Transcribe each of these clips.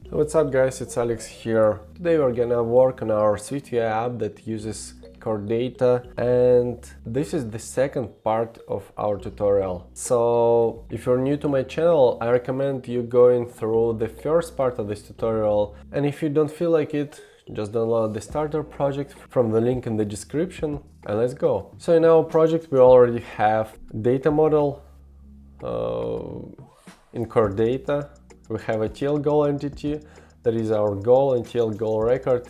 What's up guys, it's Alex here. Today we're gonna work on our SwiftUI app that uses core data, and this is the second part of our tutorial. So if you're new to my channel, I recommend you going through the first part of this tutorial, and if you don't feel like it, just download the starter project from the link in the description and let's go. So in our project we already have data model in core data. We have a TL goal entity that is our goal, and TL goal record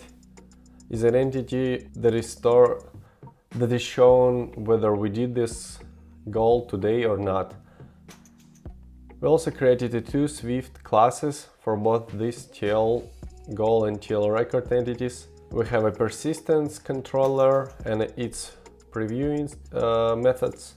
is an entity that is shown whether we did this goal today or not. We also created two Swift classes for both these TL goal and TL record entities. We have a persistence controller and its previewing methods,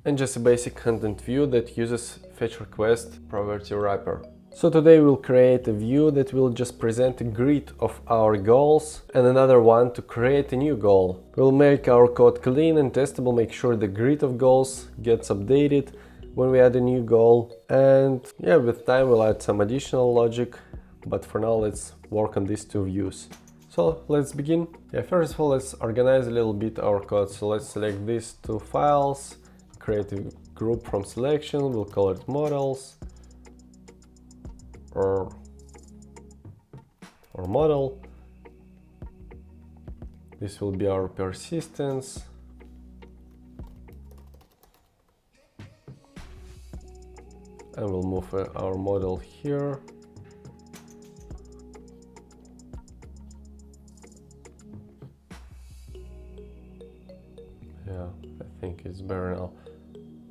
and just a basic content view that uses fetch request property wrapper. So today we'll create a view that will just present a grid of our goals and another one to create a new goal. We'll make our code clean and testable, make sure the grid of goals gets updated when we add a new goal. And yeah, with time we'll add some additional logic, but for now let's work on these two views. So let's begin. Yeah, first of all, let's organize a little bit our code. So let's select these two files, create a group from selection, we'll call it models. Or model. This will be our persistence. And we'll move our model here. Yeah, I think it's better now.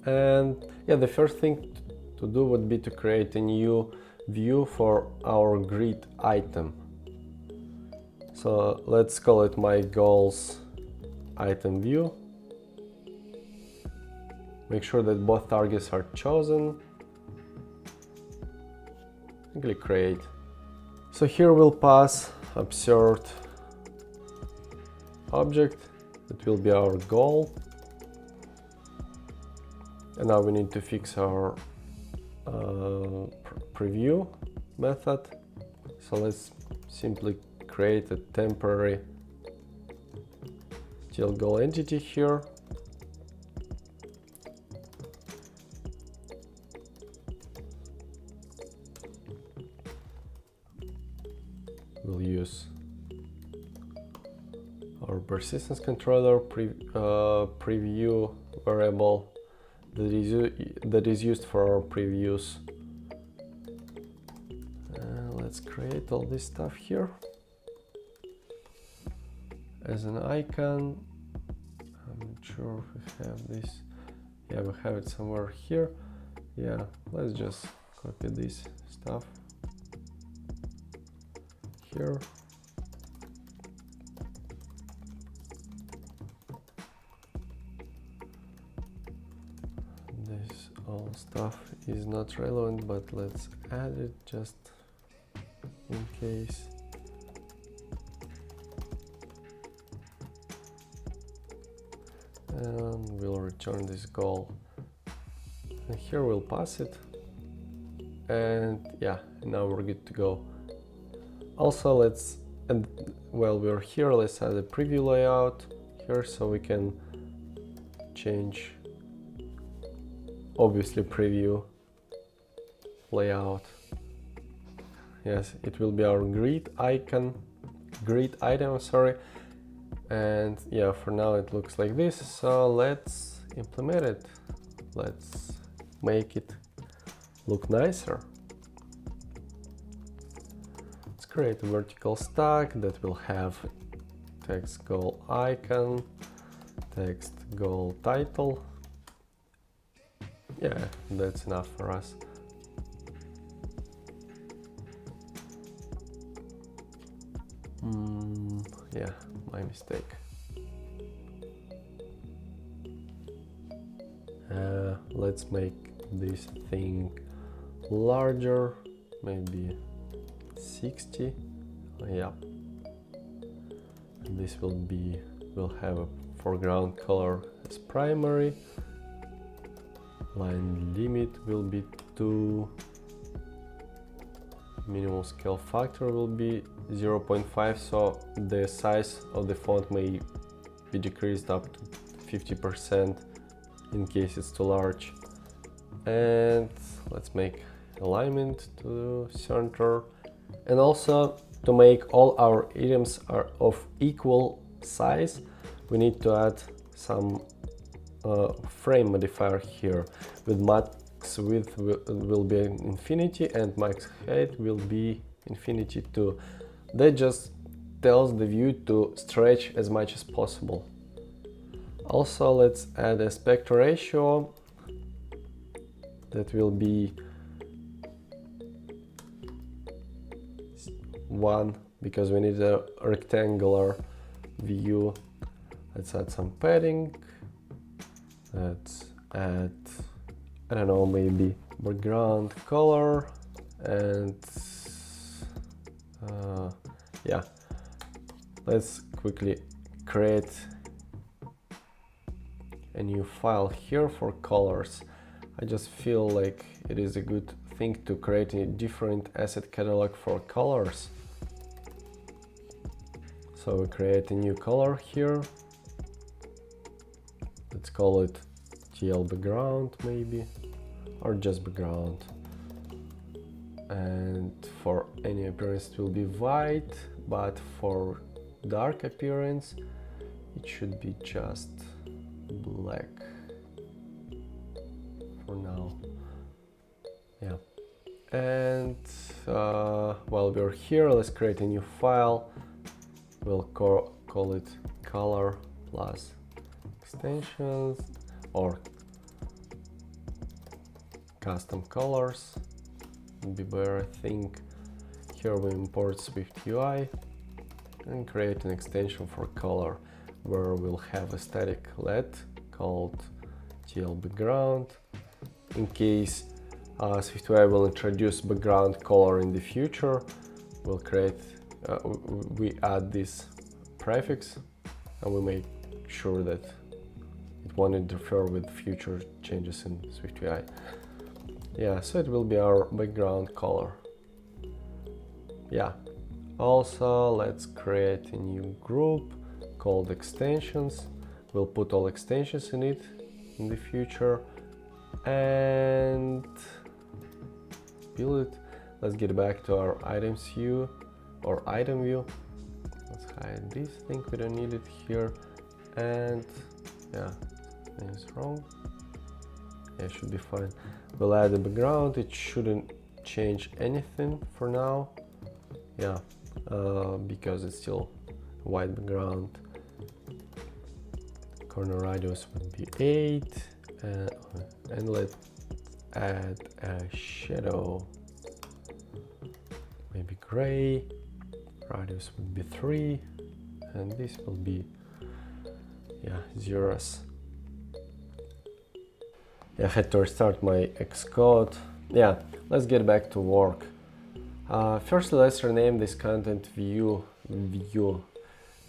And yeah, the first thing to do would be to create a new view for our grid item. So let's call it my goals item view. Make sure that both targets are chosen. And click create. So here we'll pass observed object. That will be our goal. And now we need to fix our preview method. So let's simply create a temporary TL goal entity here. We'll use our persistence controller preview variable that is used for our previews. Let's create all this stuff here as an icon. I'm not sure if we have this. Yeah, we have it somewhere here. Yeah, let's just copy this stuff here. This all stuff is not relevant, but let's add it just in case. And we'll return this goal. And here we'll pass it. And yeah, now we're good to go. Also, while we're here, let's add a preview layout here so we can change, obviously, preview layout. Yes, it will be our grid item, sorry. And yeah, for now it looks like this. So let's implement it. Let's make it look nicer. Let's create a vertical stack that will have text goal icon, text goal title. Yeah, that's enough for us. Yeah, my mistake. Let's make this thing larger, maybe 60. Yeah. And this will have a foreground color as primary. Line limit will be 2. minimum scale factor will be 0.5, so the size of the font may be decreased up to 50% in case it's too large. And let's make alignment to center. And also, to make all our items are of equal size, we need to add some frame modifier here. With max width will be infinity and max height will be infinity too. That just tells the view to stretch as much as possible. Also, let's add aspect ratio that will be 1 because we need a rectangular view. Let's add some padding. Let's add, I don't know, maybe background color, and yeah, let's quickly create a new file here for colors. I just feel like it is a good thing to create a different asset catalog for colors. So we create a new color here. Let's call it TL background maybe, or just background. And for any appearance it will be white, but for dark appearance it should be just black for now. Yeah. And while we're here, let's create a new file. We'll call it color plus extensions or custom colors would be better, I think. Here we import SwiftUI and create an extension for color where we'll have a static LED called TL background. In case SwiftUI will introduce background color in the future, we'll create we add this prefix and we make sure that it won't interfere with future changes in SwiftUI. Yeah, so it will be our background color. Yeah. Also, let's create a new group called extensions. We'll put all extensions in it in the future and build it. Let's get back to our items view or item view. Let's hide this thing, we don't need it here. And yeah, it's wrong. Yeah, it should be fine. We'll add the background. It shouldn't change anything for now. Yeah, because it's still white background. Corner radius would be 8, and let's add a shadow, maybe gray. Radius would be 3, and this will be, yeah, zeros. Yeah, I had to restart my Xcode. Yeah, let's get back to work. Firstly, let's rename this content view. To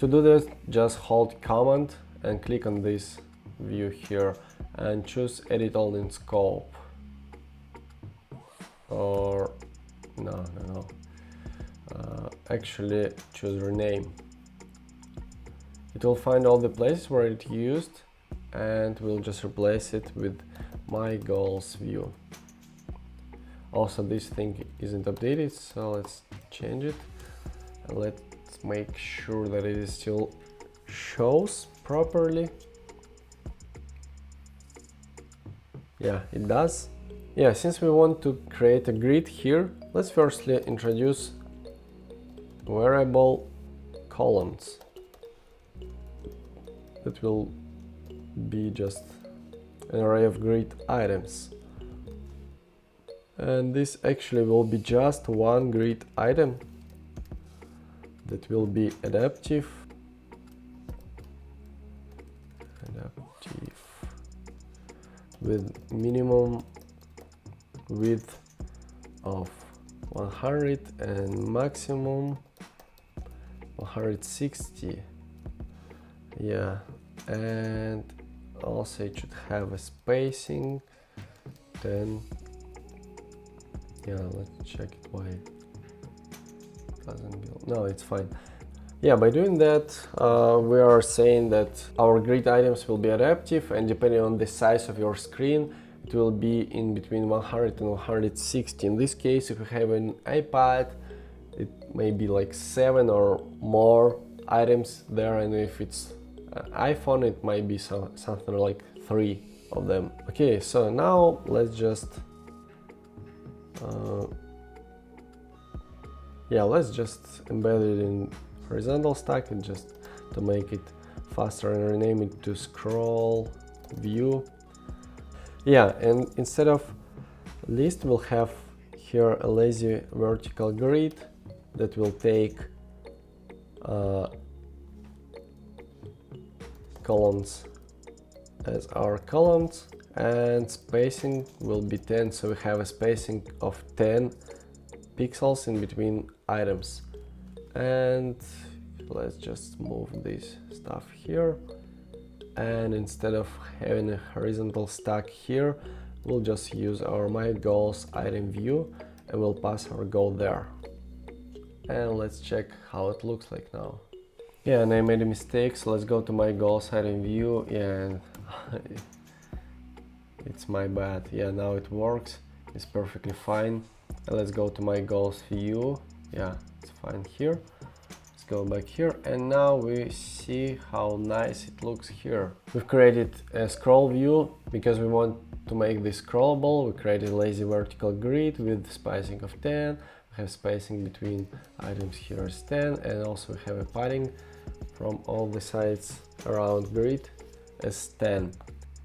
do this, just hold Command and click on this view here and choose Edit All in Scope. Or no. Actually, choose Rename. It will find all the places where it used, and we'll just replace it with My Goals view. Also, this thing isn't updated, so let's change it. And let's make sure that it is still shows properly. Yeah, it does. Yeah, since we want to create a grid here, let's firstly introduce variable columns. That will be just an array of grid items. And this actually will be just one grid item that will be adaptive with minimum width of 100 and maximum 160. Yeah, and also it should have a spacing 10. Yeah, let's check it why doesn't build. No, it's fine. Yeah, by doing that, we are saying that our grid items will be adaptive, and depending on the size of your screen, it will be in between 100 and 160. In this case, if you have an iPad, it may be like 7 or more items there, and if it's an iPhone, it might be something like 3 of them. Okay, so now let's just let's just embed it in horizontal stack, and just to make it faster, and rename it to scroll view. Yeah, and instead of list, we'll have here a lazy vertical grid that will take columns as our columns, and spacing will be 10, so we have a spacing of 10 pixels in between items. And let's just move this stuff here, and instead of having a horizontal stack here, we'll just use our my goals item view, and we'll pass our goal there. And let's check how it looks like now. Yeah, and I made a mistake, so let's go to my goals item view, and it's my bad. Yeah, now it works, it's perfectly fine. And let's go to my goals view. Yeah, it's fine here. Let's go back here, and now we see how nice it looks here. We've created a scroll view because we want to make this scrollable. We created a lazy vertical grid with spacing of 10. We have spacing between items here is 10, and also we have a padding from all the sides around grid as 10.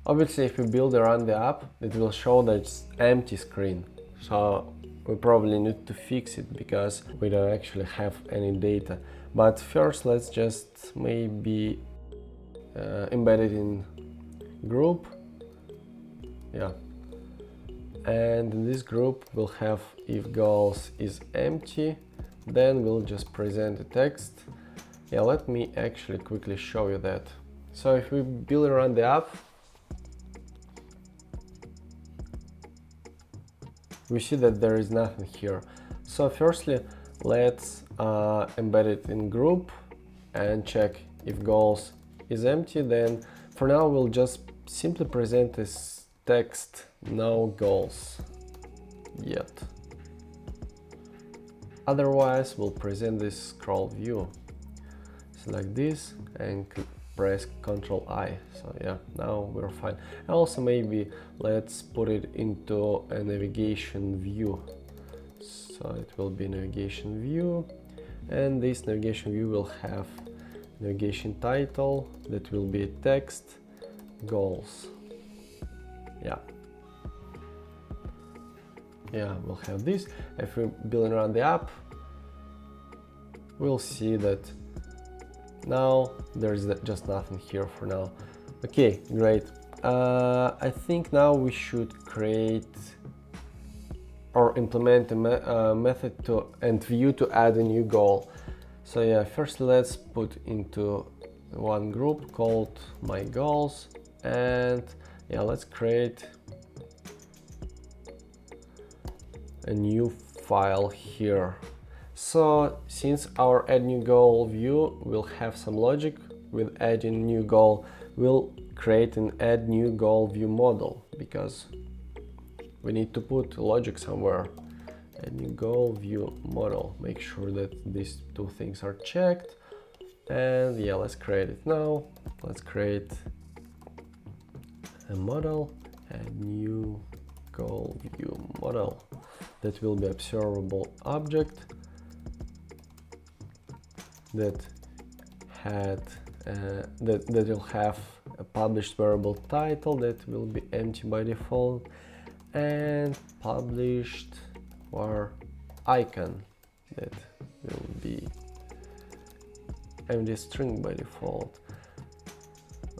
Obviously, if you build around the app, it will show that it's empty screen. So we probably need to fix it because we don't actually have any data. But first, let's just maybe embed it in group. Yeah. And in this group, we'll have if goals is empty, then we'll just present the text. Yeah, let me actually quickly show you that. So if we build around the app, we see that there is nothing here. So firstly, let's embed it in group and check if goals is empty. Then for now, we'll just simply present this text, no goals yet. Otherwise, we'll present this scroll view. Select this and press Ctrl I. So yeah, now we're fine. Also, maybe let's put it into a navigation view. So it will be navigation view, and this navigation view will have navigation title that will be text goals. Yeah, we'll have this. If we're building around the app, we'll see that now there's just nothing here for now. Okay, great. I think now we should create or implement a method and view to add a new goal. So yeah, first let's put into one group called my goals, and yeah, let's create a new file here. So since our add new goal view will have some logic with adding new goal, we'll create an add new goal view model because we need to put logic somewhere. Add new goal view model. Make sure that these two things are checked. And yeah, let's create it now. Let's create a model, add new goal view model. That will be observable object that will have a published variable title that will be empty by default, and published var icon that will be empty string by default.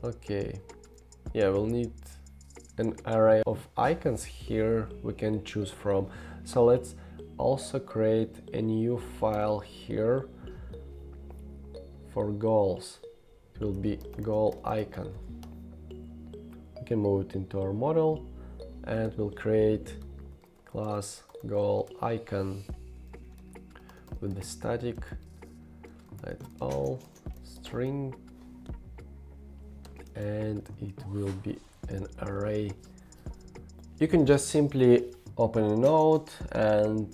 Okay, yeah, we'll need an array of icons here we can choose from. So let's also create a new file here for goals. It will be goal icon. We can move it into our model, and we'll create class goal icon with the static at all string, and it will be an array. You can just simply open a node and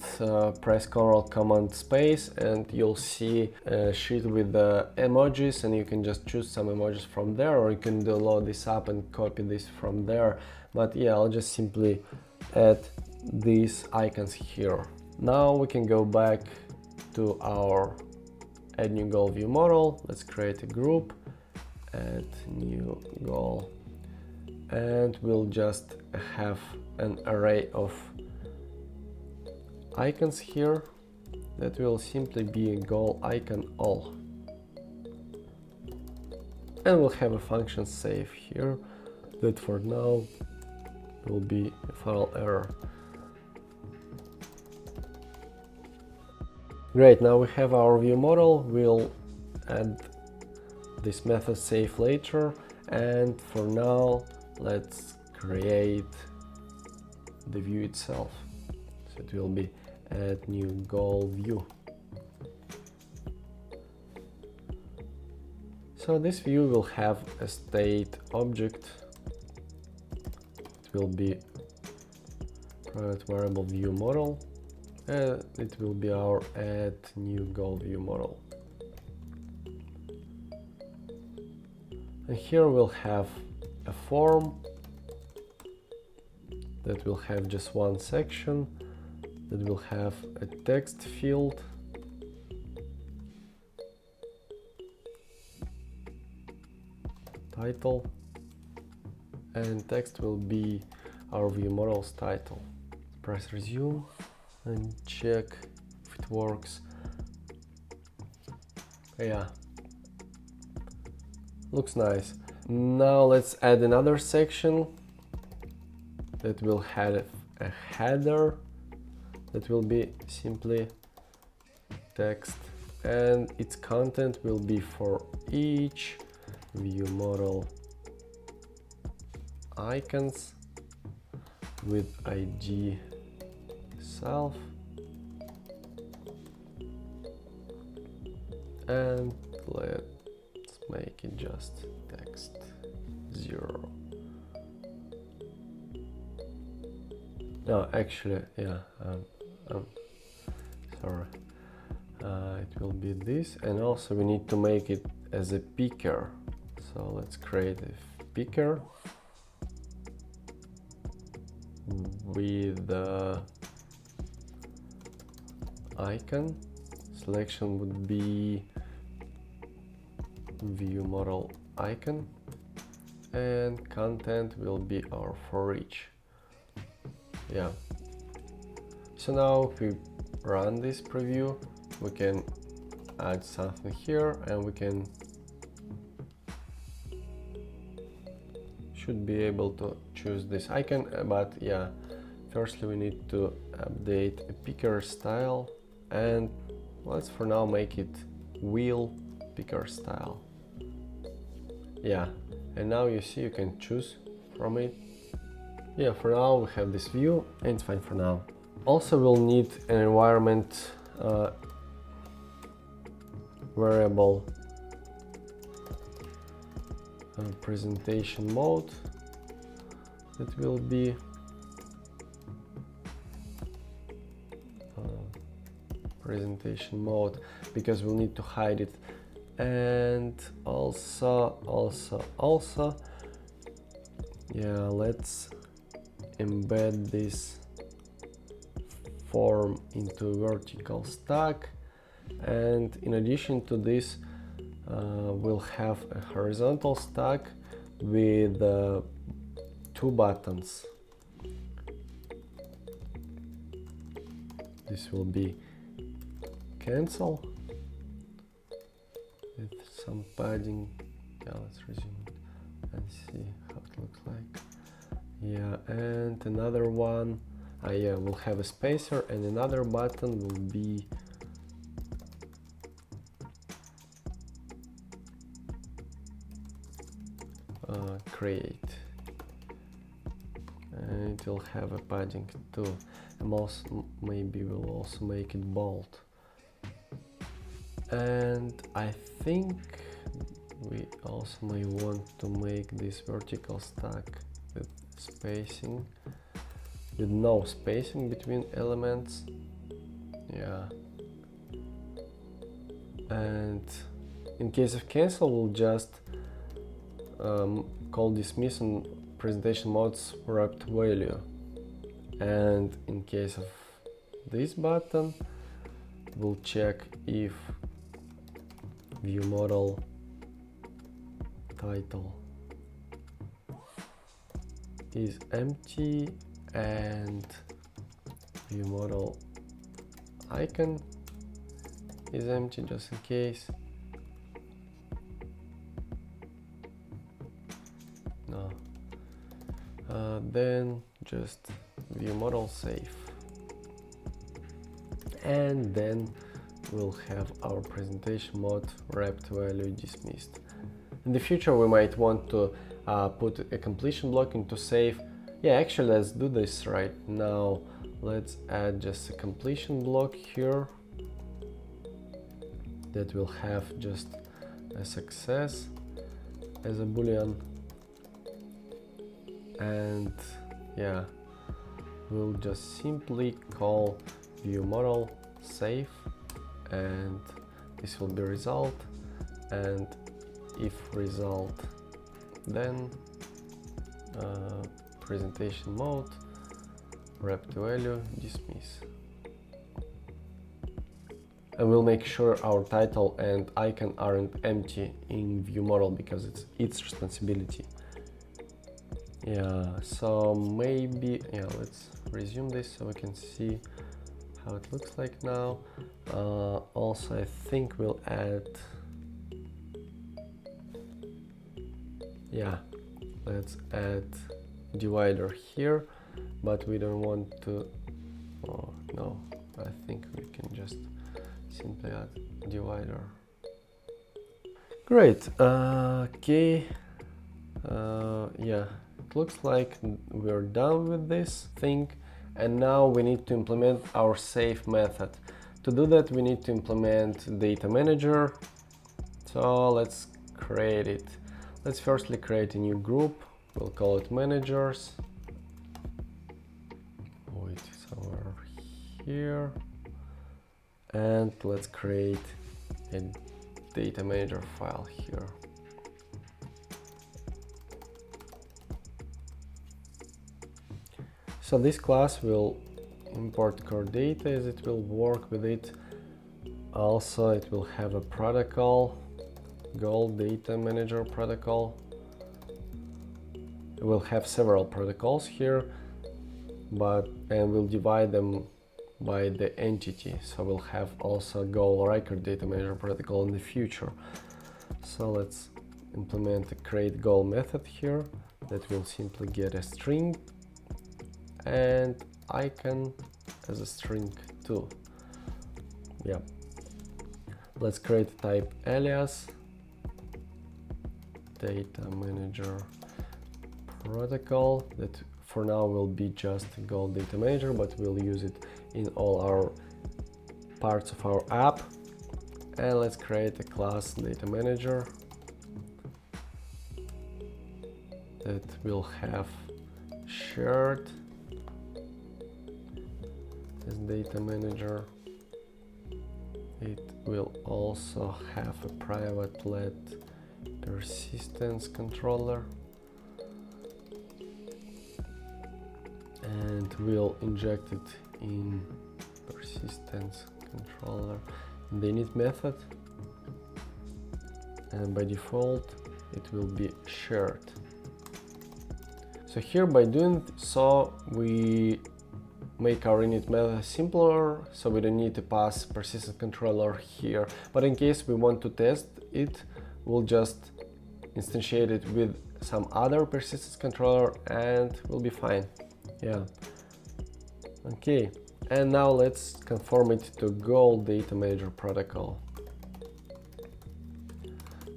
press Ctrl Command Space, and you'll see a sheet with the emojis, and you can just choose some emojis from there, or you can download this app and copy this from there. But yeah, I'll just simply add these icons here. Now we can go back to our add new goal view model. Let's create a group, add new goal, and we'll just have an array of icons here that will simply be a goal icon all, and we'll have a function save here that for now will be a file error. Great, now we have our view model. We'll add this method save later, and for now let's create the view itself. So it will be add new goal view. So this view will have a state object. It will be private variable view model, and it will be our add new goal view model. And here we'll have a form that will have just one section, that will have a text field, title, and text will be our view model's title. Press resume and check if it works. Yeah, looks nice. Now let's add another section that will have a header that will be simply text, and its content will be for each view model icons with ID self, and let's make it just text 0. No, actually, yeah, sorry. It will be this, and also we need to make it as a picker. So let's create a picker with the icon. Selection would be view model icon, and content will be our for each. Yeah. So now if we run this preview, we can add something here, and we should be able to choose this icon, but yeah, firstly we need to update a picker style, and let's for now make it wheel picker style. Yeah, and now you see you can choose from it. Yeah, for now we have this view, and it's fine for now. Also we'll need an environment variable presentation mode that will be presentation mode, because we'll need to hide it. And also yeah, let's embed this form into a vertical stack, and in addition to this we'll have a horizontal stack with 2 buttons. This will be cancel with some padding. Yeah, let's resume it and see how it looks like. Yeah, and another one, yeah, we'll have a spacer, and another button will be create, and it will have a padding too, and also maybe we'll also make it bold. And I think we also may want to make this vertical stack with spacing, with no spacing between elements. Yeah. And in case of cancel, we'll just call dismiss on presentation mode's wrapped value. And in case of this button, we'll check if view model title is empty and view model icon is empty, just in case. No. Then just view model save, and then we'll have our presentation mode wrapped value dismissed. In the future we might want to put a completion block into save. Yeah, actually let's do this right now. Let's add just a completion block here that will have just a success as a boolean, and yeah, we'll just simply call view model save, and this will be result, and if result, then presentation mode wrapped value dismiss. And we'll make sure our title and icon aren't empty in view model because it's its responsibility. Yeah, so maybe, yeah, let's resume this so we can see how it looks like now. Also, I think we'll add, yeah, let's add divider here, but we don't want to, oh no, I think we can just simply add divider. Great. Okay, yeah, it looks like we're done with this thing, and now we need to implement our save method. To do that, we need to implement data manager. So let's create it. Let's firstly create a new group. We'll call it managers. Oh, it's somewhere here. And let's create a data manager file here. So this class will import core data as it will work with it. Also, it will have a protocol, goal data manager protocol. We'll have several protocols here, and we'll divide them by the entity. So we'll have also goal record data manager protocol in the future. So let's implement a create goal method here that will simply get a string and icon as a string too. Yeah. Let's create a type alias data manager protocol that for now will be just goal data manager, but we'll use it in all our parts of our app. And let's create a class data manager that will have shared as data manager. It will also have a private let persistence controller, and we'll inject it in persistence controller in the init method, and by default it will be shared. So here, by doing so, we make our init method simpler, so we don't need to pass persistence controller here. But in case we want to test it, we'll just instantiate it with some other persistence controller and we'll be fine. Yeah. Okay, and now let's conform it to goal data manager protocol.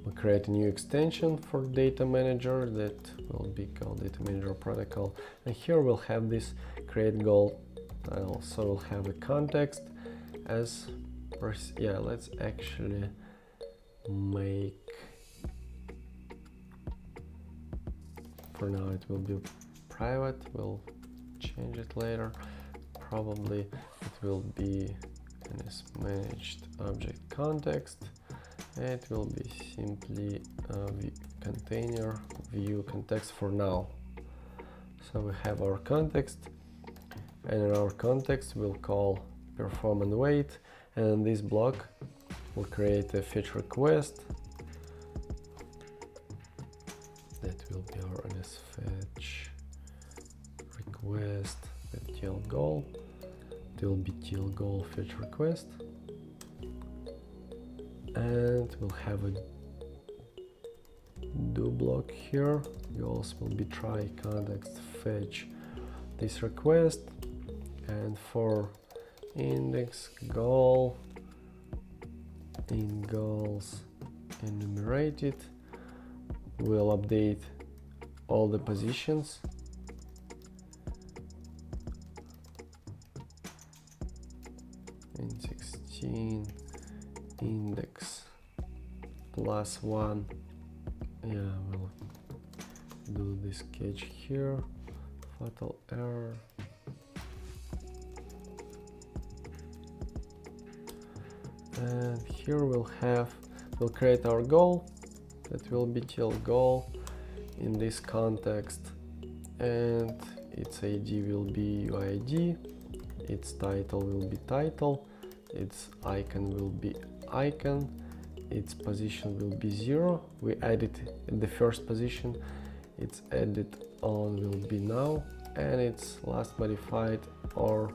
We'll create a new extension for data manager that will be called data manager protocol, and here we'll have this create goal tile. So we'll have a context as yeah, let's actually make, for now it will be private, we'll change it later. Probably it will be in this managed object context. It will be simply container view context for now. So we have our context, and in our context we'll call perform and wait, and in this block we'll create a fetch request. That will be our NS fetch request with TL goal. It will be TL goal fetch request, and we'll have a do block here. Goals will be try context fetch this request, and for index goal in goals enumerated, we'll update all the positions. In 16 index +1. Yeah, we'll do this catch here. Fatal error. And here we'll create our goal. That will be till goal in this context, and its ID will be UID, its title will be title, its icon will be icon, its position will be 0. We added in the first position, its edit on will be now, and its last modified or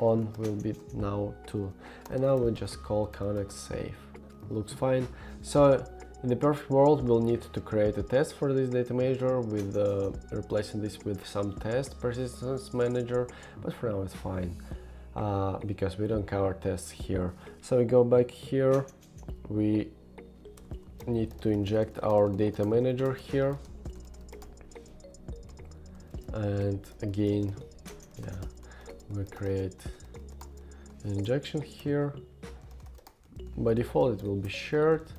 on will be now 2. And now we just call context save. Looks fine. So in the perfect world, we'll need to create a test for this data manager with replacing this with some test persistence manager, but for now it's fine because we don't cover tests here. So we go back here, we need to inject our data manager here, and again, yeah, we create an injection here. By default, it will be shared.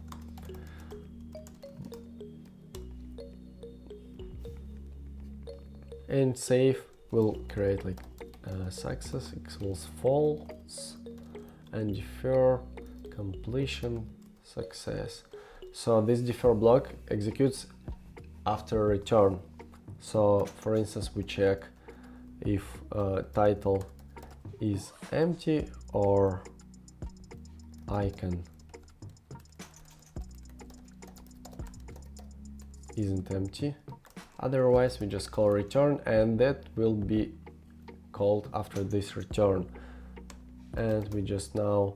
And save will create like success equals false, and defer completion success. So this defer block executes after return. So for instance, we check if title is empty or icon isn't empty. Otherwise, we just call return, and that will be called after this return. And we just now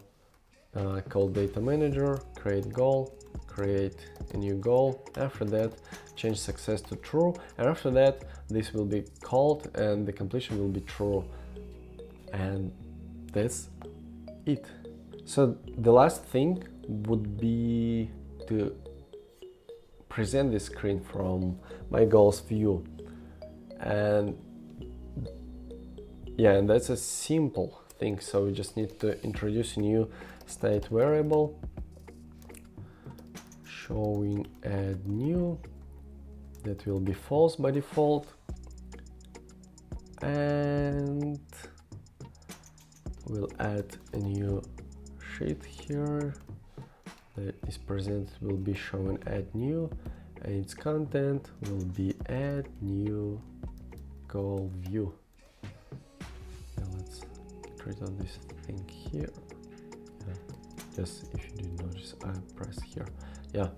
call data manager, create goal, create a new goal. After that, change success to true, and after that, this will be called and the completion will be true. And that's it. So the last thing would be to present this screen from my goals view, and yeah, and that's a simple thing. So we just need to introduce a new state variable, showing add new, that will be false by default, and we'll add a new sheet here that is presented, will be shown add new, and its content will be add new goal view. Now let's get rid of this thing here. Yeah, just if you didn't notice, I pressed here. Yeah,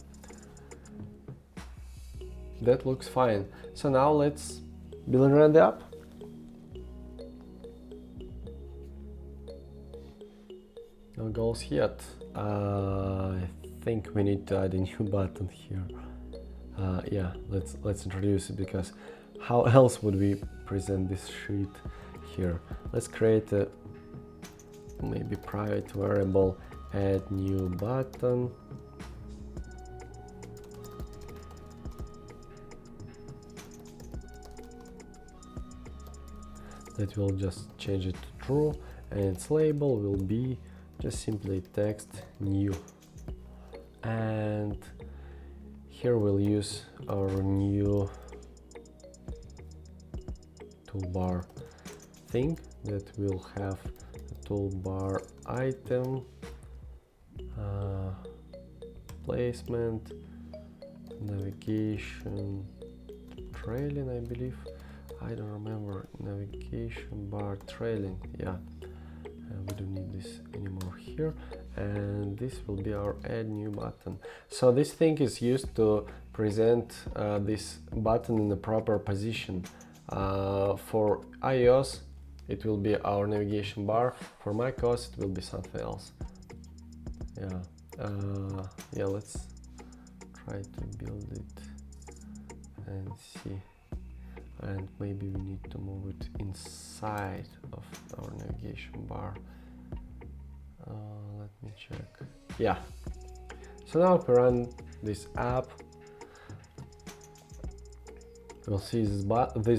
that looks fine. So now let's build and run the app. No goals yet. I think we need to add a new button here. Yeah, let's introduce it, because how else would we present this sheet here? Let's create a maybe private variable, add new button. That will just change it to true, and its label will be just simply text new, and here we'll use our new toolbar thing that will have a toolbar item, placement, navigation, trailing, I believe. I don't remember. Navigation bar trailing, yeah. We don't need this anymore here, and this will be our add new button. So this thing is used to present this button in the proper position. For iOS it will be our navigation bar, for macOS it will be something else. Yeah, let's try to build it and see. And maybe we need to move it inside of our navigation bar. Let me check. Yeah. So now if we run this app, we'll see this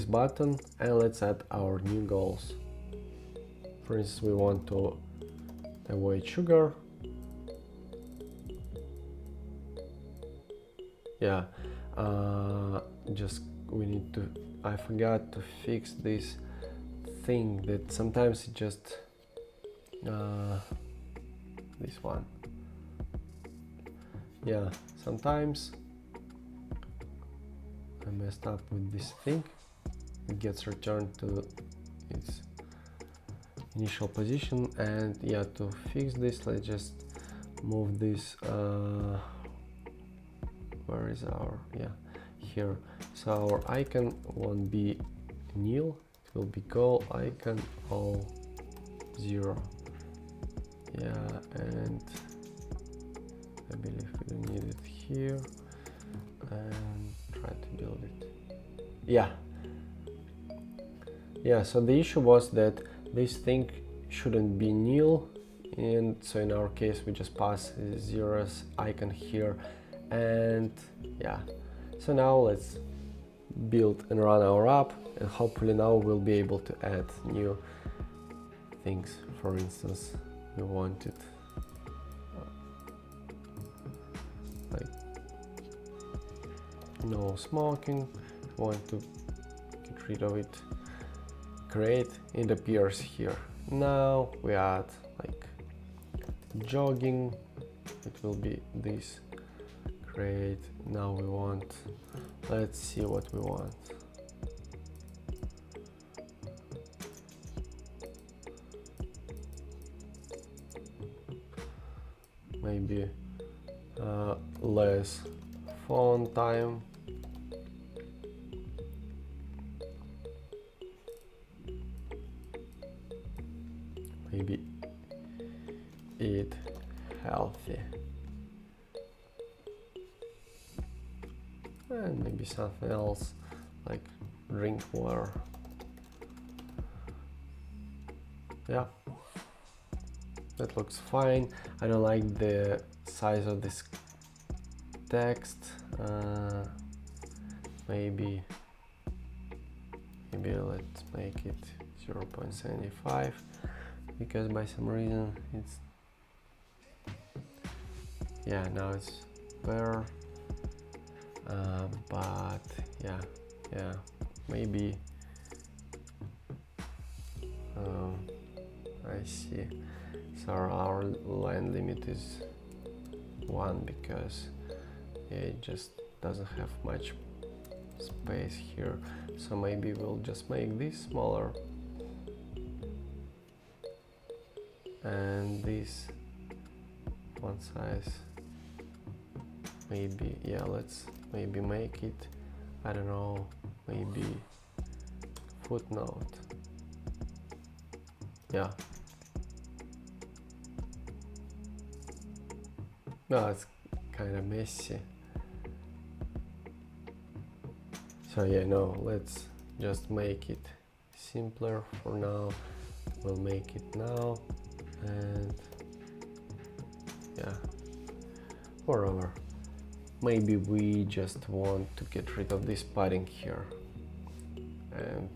button, and let's add our new goals. For instance, we want to avoid sugar. Yeah. We need to. I forgot to fix this thing that sometimes it just this one. Yeah, sometimes I messed up with this thing. It gets returned to its initial position, and yeah, to fix this, let's just move this. Where is our, yeah, here. So our icon won't be nil, it will be goal icon all 0. Yeah, and I believe we don't need it here, and try to build it. Yeah, so the issue was that this thing shouldn't be nil, and so in our case we just pass 0's icon here, and yeah. So now let's build and run our app, and hopefully now we'll be able to add new things. For instance, we wanted like no smoking, want to get rid of it, create, it appears here. Now we add like jogging, it will be this, create. Now we want, let's see what we want. Maybe less phone time. Maybe eat healthy. And maybe something else like drink water. Yeah, that looks fine. I don't like the size of this text. Maybe let's make it 0.75, because by some reason it's, yeah, now it's better. But yeah, maybe I see. So our line limit is 1, because it just doesn't have much space here. So maybe we'll just make this smaller, and this one size. Maybe, yeah, let's maybe make it, I don't know, maybe footnote. Yeah. No, it's kind of messy. So yeah, no, let's just make it simpler for now. We'll make it now, and yeah, whatever. Maybe we just want to get rid of this padding here, and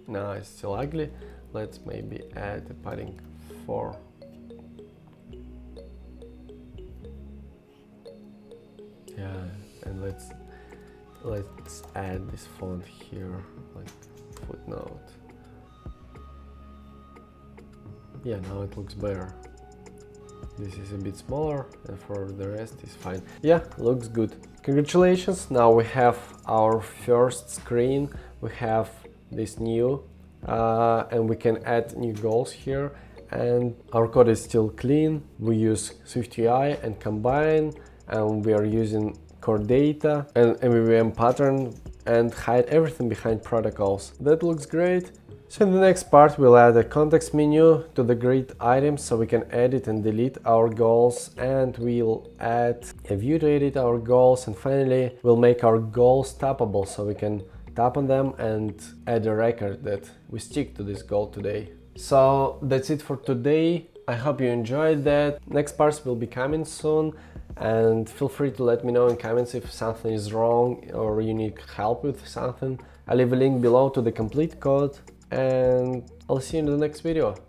No, it's still ugly. Let's maybe add a padding 4. Yeah, and let's add this font here, like footnote. Yeah, now it looks better. This is a bit smaller, and for the rest is fine. Yeah, looks good. Congratulations, now we have our first screen. We have this new, and we can add new goals here. And our code is still clean. We use SwiftUI and Combine, and we are using core data and MVVM pattern and hide everything behind protocols. That looks great. So in the next part, we'll add a context menu to the grid items so we can edit and delete our goals, and we'll add a view to edit our goals, and finally we'll make our goals tappable so we can tap on them and add a record that we stick to this goal today. So that's it for today. I hope you enjoyed that. Next parts will be coming soon, and feel free to let me know in comments if something is wrong or you need help with something. I'll leave a link below to the complete code, and I'll see you in the next video.